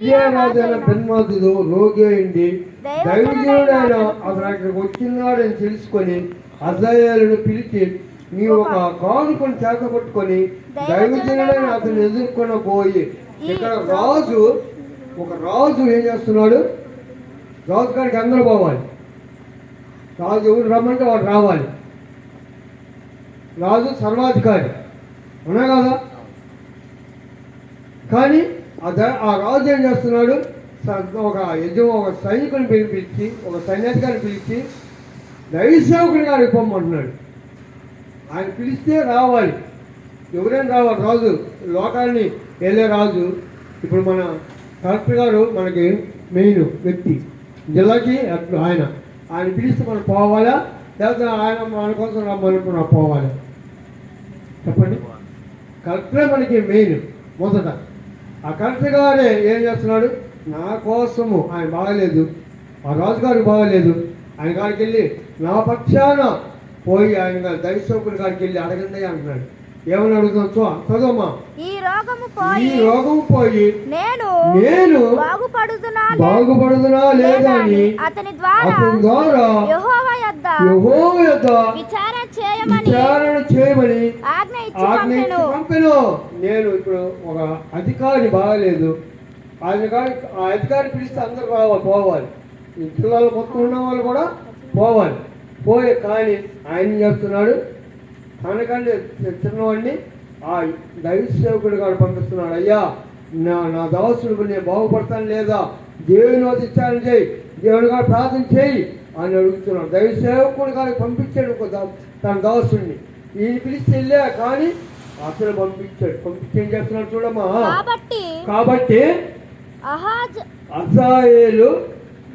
రాజైన బెన్మాదుడు రోగి అయింది. దైవజనుడైన అతను అక్కడికి వచ్చినాడని తెలుసుకొని హజాయేలును పిలిచి నీవు ఒక కానుకను చేతపట్టుకొని దైవజనుడైన అతను ఎదుర్కొని పోయి ఇక్కడ ఒక రాజు ఏం చేస్తున్నాడు? రాజు గారికి అందరూ పోవాలి. రాజు ఎవరు రమ్మంటే వాడు రావాలి. రాజు సర్వాధికారి ఉన్నా కదా. కానీ ఆ రాజు ఏం చేస్తున్నాడు? ఒక సైనికుని పిలిపించి ఒక సైన్యాధికారిని పిలిచి దైవసేవకుని గారికి పొమ్మంటున్నాడు. ఆయన పిలిస్తే రావాలి. ఎవరైనా రావాలి. రాజు లోకాన్ని వెళ్ళే రాజు. ఇప్పుడు మన కలెక్టర్ గారు మనకి మెయిన్ వ్యక్తి జిల్లాకి. ఆయన పిలిస్తే మనం పోవాలా లేకపోతే ఆయన మన కోసం రమ్మనుకున్నా పోవాలి? చెప్పండి. కలెక్టరే మనకి మెయిన్ మొదట. ఆ కలెక్టర్ గారే ఏం చేస్తున్నాడు? నా కోసము ఆయన బాగలేదు, ఆ రాజుగారికి బాగలేదు, ఆయన గారికి వెళ్ళి నా పక్షాన పోయి ఆయన దైవసేవకుడి గారికి వెళ్ళి అడగండి అంటున్నాడు. ఏమని అడుగుతాం? చదవమ్మా. ఈ రోగము పోయి నేను బాగుపడుతున్నా లేదా అని అతని ద్వారా యెహోవా యొద్ద విచారణ చేయమని ఆజ్ఞ ఇచ్చి పంపెను. నేను ఇప్పుడు ఒక అధికారి బాగలేదు, ఆ అధికారి పిలిస్తే అందరూ పోవాలి. ఈ జిల్లాలో మొత్తం ఉన్న వాళ్ళు కూడా పోవాలి. కానీ ఆయన చేస్తున్నాడు, తనకంటే చిన్నవాడిని ఆ దైవసేవకుడు గారు పంపిస్తున్నాడు. అయ్యా నా దాసుడు నేను బాగుపడతాను లేదా? దేవుని వద్ద విచారణ చేయి, దేవుని గారు ప్రార్థన చేయి అని అడుగుతున్నాడు. దైవసేవకుడు గారికి పంపించాడు తన దాసుడిని. ఈయన పిలిచి వెళ్ళా కానీ అసలు పంపించి ఏం చేస్తున్నాడు చూడమ్మా. కాబట్టి హజాయేలు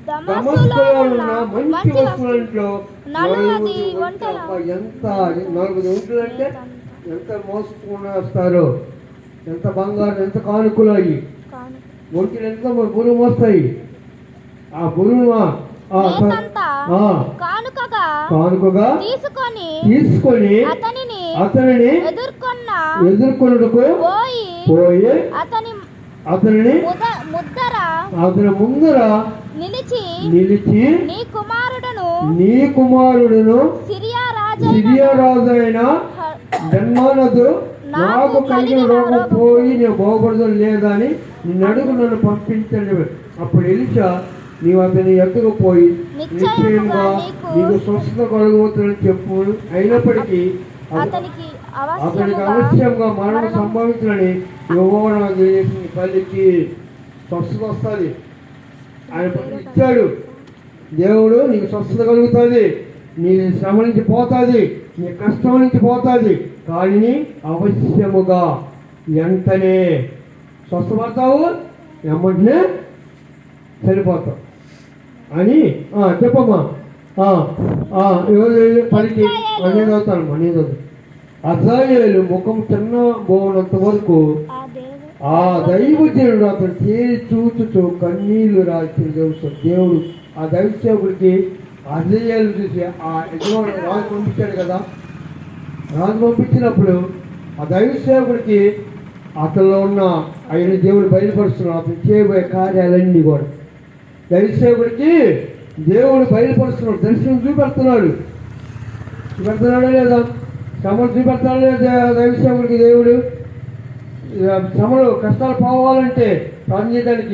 దమస్కులో ఉన్న మంచి వస్తువులంట్లో 40 ఒంటలు అంటే ఎంత మోసుకుని వస్తారు, ఎంత బంగారం, ఎంత కానుకలు అయ్యి ఒంటిలు ఎంత బరువు మోస్తాయి. ఆ బరువు కానుకగా తీసుకొని అతనిని ఎదుర్కొనుటకు పోయి అతని ముందర నిలిచి నీ కుమారుడును సిరియా రాజు అయిన బెన్హదదు నాకు కలిగిన రోగం పోయి నేను బాగుపడదు లేదా అని నిన్ను అడుగు, నన్ను పంపించండి. అప్పుడు ఎలీషా నీవు అతని ఎత్తుకు పోయి నిశ్చయంగా నీకు స్వస్థత కలుగుతుందని చెప్పు, అయినప్పటికీ అతనికి అవశ్యంగా మరణం సంభవించాలని యెహోవా చేసిన తల్లికి స్వస్థత వస్తుంది. ఆయన ఇచ్చాడు. దేవుడు నీకు స్వస్థత కలుగుతుంది, నీ శ్రమ నుంచి పోతుంది, నీ కష్టం నుంచి పోతుంది. కానీ అవశ్యముగా వెంటనే స్వస్థపడతావు, వెంటనే చనిపోతావు అని చెప్పమ్మా. పనికి అనేది అవుతాను. హజాయేలు ముఖం చిన్న బోనంత వరకు ఆ దైవజనుడు అతను చేరి చూచుతూ కన్నీళ్లు రాల్చిన దేవుడు ఆ దైవసేవకుడికి హజాయేలు చూసి ఆ యజమానుడు రాజు పంపించాడు కదా. రాజు పంపించినప్పుడు ఆ దైవసేవకుడికి అతనిలో ఉన్న ఆయన దేవుడు బయలుపరుస్తున్నాడు. అతను చేయబోయే కార్యాలన్నీ కూడా దైవసేవకుడికి దేవుడు బయలుపరుస్తున్నాడు, దర్శనం చూపెడుతున్నాడు లేదా? శ్రమలు చూపెడతాడు లేదా దైవసేవకుడికి దేవుడు? శ్రమలు కష్టాలు పోవాలంటే పని చేయడానికి